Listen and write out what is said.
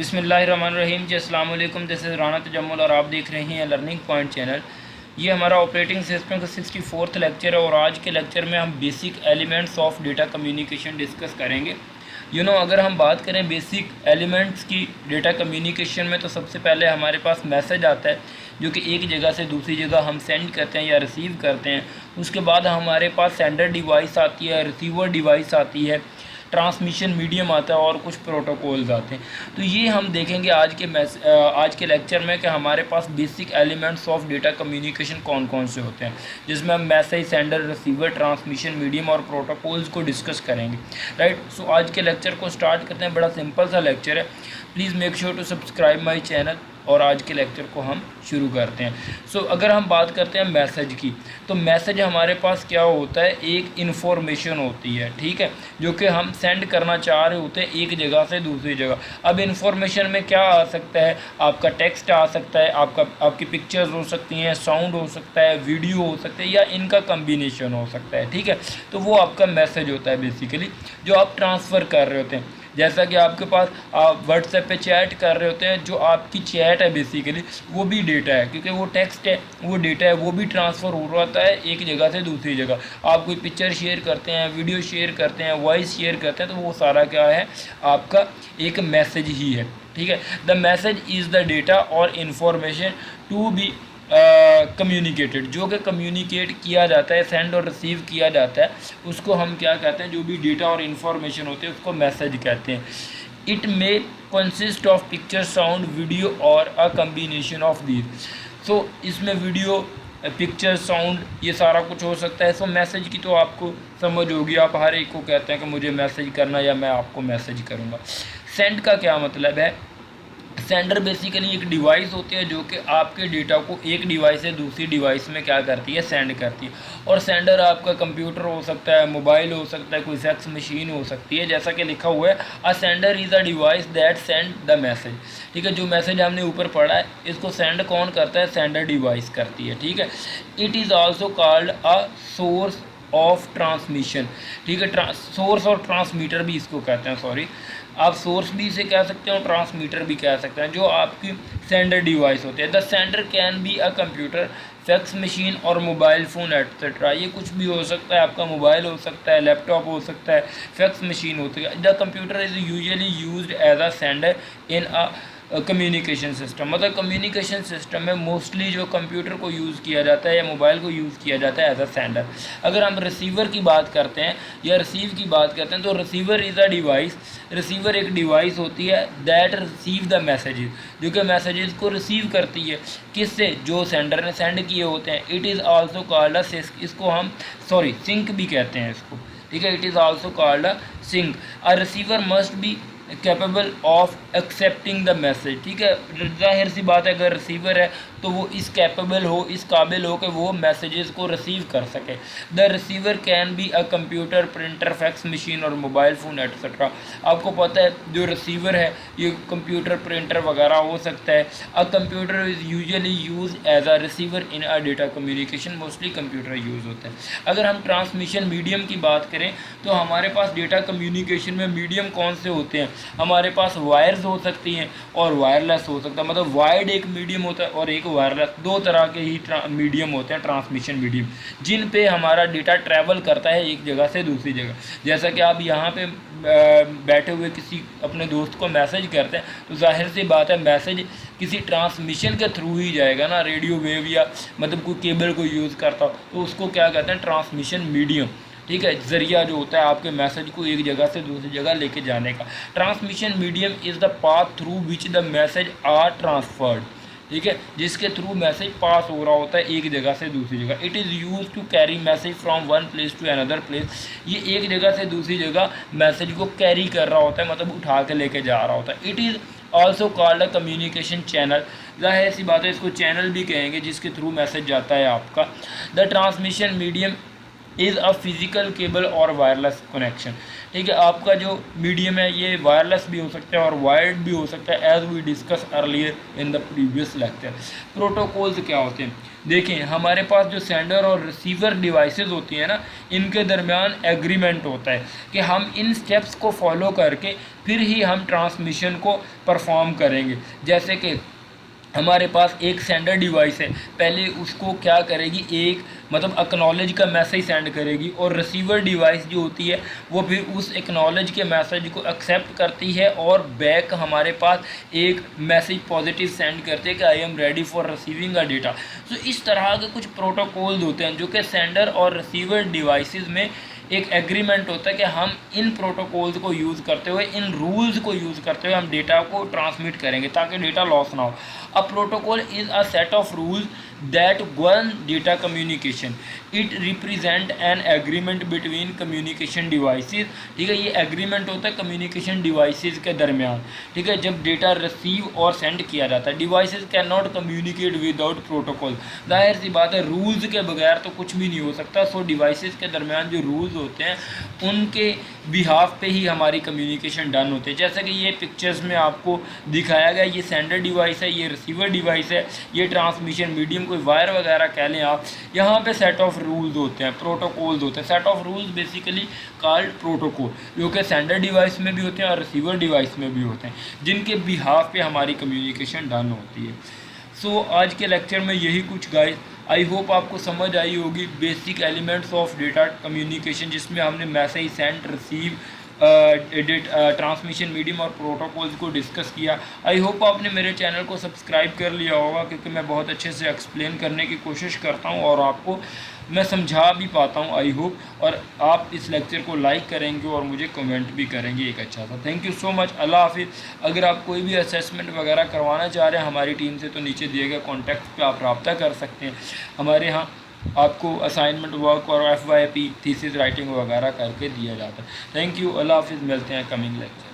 बिस्मिल्लाहिर्रहमानिर्रहीम जी, अस्सलाम वालेकुम। दिस इज़ राना तजम्मुल और आप देख रहे हैं लर्निंग पॉइंट चैनल। ये हमारा ऑपरेटिंग सिस्टम का 64th लेक्चर है और आज के लेक्चर में हम basic elements of data communication discuss करेंगे। अगर हम बात करें बेसिक एलिमेंट्स की डेटा कम्युनिकेशन में, तो सबसे पहले हमारे पास मैसेज आता है जो कि एक जगह से दूसरी जगह हम सेंड करते हैं या रिसीव करते हैं। उसके बाद हमारे पास सेंडर डिवाइस आती है, रिसीवर डिवाइस आती है, ट्रांसमिशन मीडियम आता है और कुछ प्रोटोकॉल्स आते हैं। तो ये हम देखेंगे आज के लेक्चर में कि हमारे पास basic elements of data communication कौन कौन से होते हैं, जिसमें हम message, sender, receiver, transmission medium और प्रोटोकॉल्स को डिस्कस करेंगे। राइट, सो आज के लेक्चर को स्टार्ट करते हैं। बड़ा सिंपल सा लेक्चर है। Please make sure to subscribe my channel और आज के लेक्चर को हम शुरू करते हैं। अगर हम बात करते हैं मैसेज की, तो मैसेज हमारे पास क्या होता है, एक इन्फॉर्मेशन होती है, ठीक है, जो कि हम सेंड करना चाह रहे होते हैं एक जगह से दूसरी जगह। अब इन्फॉर्मेशन में क्या आ सकता है, आपका टेक्स्ट आ सकता है, आपकी पिक्चर्स हो सकती हैं, साउंड हो सकता है, वीडियो हो सकता है, या इनका कम्बिनेशन हो सकता है, ठीक है। तो वो आपका मैसेज होता है बेसिकली, जो आप ट्रांसफ़र कर रहे होते हैं। जैसा कि आपके पास आप व्हाट्सएप पे चैट कर रहे होते हैं, जो आपकी चैट है बेसिकली वो भी डेटा है, क्योंकि वो टेक्स्ट है, वो डेटा है, वो भी ट्रांसफ़र हो रहा होता है एक जगह से दूसरी जगह। आप कोई पिक्चर शेयर करते हैं, वीडियो शेयर करते हैं, वॉइस शेयर करते हैं, तो वो सारा क्या है, आपका एक मैसेज ही है, ठीक है। The message is the data और इन्फॉर्मेशन टू बी कम्युनिकेटेड, जो कि कम्युनिकेट किया जाता है, सेंड और रिसीव किया जाता है, उसको हम क्या कहते हैं, जो भी डेटा और इन्फॉर्मेशन होते हैं उसको मैसेज कहते हैं। It may consist of picture, sound, video और अ कम्बिनेशन ऑफ दीज। इसमें वीडियो, पिक्चर, साउंड, ये सारा कुछ हो सकता है। मैसेज की तो आपको समझ होगी, आप हर एक को कहते हैं कि मुझे मैसेज करना या मैं आपको मैसेज करूँगा। सेंड का क्या मतलब है? सेंडर बेसिकली एक डिवाइस होती है जो कि आपके डेटा को एक डिवाइस से दूसरी डिवाइस में क्या करती है, सेंड करती है। और सेंडर आपका कंप्यूटर हो सकता है, मोबाइल हो सकता है, कोई फैक्स मशीन हो सकती है, जैसा कि लिखा हुआ है, अ sender is a device that send the message. ठीक है, जो मैसेज हमने ऊपर पढ़ा है, इसको सेंड कौन करता है, सेंडर डिवाइस करती है, ठीक है। It is also called a source of transmission, ठीक है। सोर्स और ट्रांसमीटर भी इसको कहते हैं, सॉरी, आप सोर्स भी इसे कह सकते हैं और ट्रांसमीटर भी कह सकते हैं, जो आपकी सेंडर डिवाइस होते हैं। The sender can be a computer, fax machine और मोबाइल फ़ोन एट्सेट्रा। ये कुछ भी हो सकता है, आपका मोबाइल हो सकता है, लैपटॉप हो सकता है, फैक्स मशीन होती है। The computer is usually used as a sender in a communication system. मतलब कम्युनिकेशन सिस्टम में मोस्टली जो कंप्यूटर को यूज़ किया जाता है या मोबाइल को यूज़ किया जाता है एज अ सेंडर। अगर हम रिसीवर की बात करते हैं या रिसीव की बात करते हैं, तो receiver is a device, receiver एक डिवाइस होती है दैट रिसीव द मैसेजेस, जो कि मैसेजेस को रिसीव करती है, किससे, जो सेंडर ने सेंड किए होते हैं। It is also called a sink, इसको हम सिंक भी कहते हैं इसको, ठीक है। It is also called a sink. A receiver must be capable of accepting the message, ठीक है। जाहिर सी बात है, अगर रिसीवर है तो वो इस कैपेबल हो, इस काबिल हो कि वो मैसेजेस को रिसीव कर सके। The receiver can be a computer, printer, fax machine और मोबाइल फ़ोन एट्सेट्रा। आपको पता है जो रिसीवर है ये कंप्यूटर, प्रिंटर वगैरह हो सकता है। A computer is usually use as a receiver in a data communication, mostly computer use होता है। अगर हम ट्रांसमिशन मीडियम की बात करें, तो हमारे पास डेटा कम्युनिकेशन में मीडियम कौन से होते हैं, हमारे पास वायर्स हो सकती हैं और वायरलेस हो सकता है। मतलब वायर्ड एक मीडियम होता है और एक वायरलेस, दो तरह के ही मीडियम होते हैं, ट्रांसमिशन मीडियम, जिन पे हमारा डेटा ट्रैवल करता है एक जगह से दूसरी जगह। जैसा कि आप यहाँ पे बैठे हुए किसी अपने दोस्त को मैसेज करते हैं, तो जाहिर सी बात है मैसेज किसी ट्रांसमिशन के थ्रू ही जाएगा ना, रेडियो वेव या मतलब कोई केबल को यूज़ करता हो, तो उसको क्या कहते हैं, ट्रांसमिशन मीडियम, ठीक है। ज़रिया जो होता है आपके मैसेज को एक जगह से दूसरी जगह लेके जाने का। Transmission medium is the path through which the message are transferred, ठीक है, जिसके थ्रू मैसेज पास हो रहा होता है एक जगह से दूसरी जगह। It is use to carry message from one place to another place. ये एक जगह से दूसरी जगह मैसेज को कैरी कर रहा होता है, मतलब उठा के लेके जा रहा होता है। It is also called a communication channel. जाहिर सी बात है, इसको चैनल भी कहेंगे जिसके थ्रू मैसेज जाता है आपका। The transmission medium is a physical cable और वायरलेस कनेक्शन, ठीक है। आपका जो मीडियम है ये वायरलेस भी हो सकता है और वायर्ड भी हो सकता है, as we discuss earlier in the previous lecture. Protocols क्या होते हैं? देखें, हमारे पास जो सेंडर और रिसीवर डिवाइसेस होती हैं ना, इनके दरमियान एग्रीमेंट होता है कि हम इन स्टेप्स को फॉलो करके फिर ही हम ट्रांसमिशन को परफॉर्म करेंगे। जैसे कि हमारे पास एक सेंडर डिवाइस है, पहले उसको क्या करेगी, एक मतलब एक्नॉलेज का मैसेज सेंड करेगी, और रिसीवर डिवाइस जो होती है वो फिर उस एक्नॉलेज के मैसेज को एक्सेप्ट करती है और बैक हमारे पास एक मैसेज पॉजिटिव सेंड करते हैं कि I am ready for receiving a data. तो इस तरह के कुछ प्रोटोकॉल्स होते हैं जो कि सेंडर और रिसीवर डिवाइसेस में एक एग्रीमेंट होता है कि हम इन प्रोटोकॉल्स को यूज़ करते हुए, इन रूल्स को यूज़ करते हुए हम डेटा को ट्रांसमिट करेंगे ताकि डेटा लॉस ना हो। A protocol is a set of rules that govern data communication. It represent an agreement between communication devices। ठीक है, ये एग्रीमेंट होता है कम्युनिकेशन डिवाइसेस के दरमियान। ठीक है, जब डेटा रिसीव और सेंड किया जाता है। Devices can not communicate without protocol. जाहिर सी बात है, रूल्स के बगैर तो कुछ भी नहीं हो सकता। सो डिवाइसेस के दरमियान जो रूल्स होते हैं उनके बिहाफ पे ही हमारी कम्युनिकेशन डन होती है। जैसे कि ये पिक्चर्स में आपको दिखाया गया, ये सेंडर डिवाइस है, ये रिसीवर डिवाइस है, ये ट्रांसमिशन मीडियम कोई वायर वगैरह कह लें आप। यहाँ पे सेट ऑफ रूल्स होते हैं, प्रोटोकॉल्स होते हैं। Set of rules basically called protocol, जो कि सेंडर डिवाइस में भी होते हैं और रिसीवर डिवाइस में भी होते हैं, जिनके बिहाफ पे हमारी कम्युनिकेशन डन होती है। सो आज के लेक्चर में यही कुछ गाइस, आई होप आपको समझ आई होगी basic elements of data communication, जिसमें हमने message send, receive, transmission medium और प्रोटोकॉल्स को डिस्कस किया। आई होप आपने मेरे चैनल को सब्सक्राइब कर लिया होगा, क्योंकि मैं बहुत अच्छे से एक्सप्लेन करने की कोशिश करता हूं और आपको मैं समझा भी पाता हूं, आई होप। और आप इस लेक्चर को लाइक करेंगे और मुझे कमेंट भी करेंगे एक अच्छा सा। थैंक यू सो मच, अल्लाह हाफिज़। अगर आप कोई भी असेसमेंट वगैरह करवाना चाह रहे हैं हमारी टीम से, तो नीचे दिए गए कॉन्टैक्ट पे आप रब्ता कर सकते हैं। हमारे यहाँ आपको असाइनमेंट वर्क और FYP थीसिस राइटिंग वगैरह करके दिया जाता है। थैंक यू, अल्लाह हाफिज़। मिलते हैं कमिंग लेक्चर।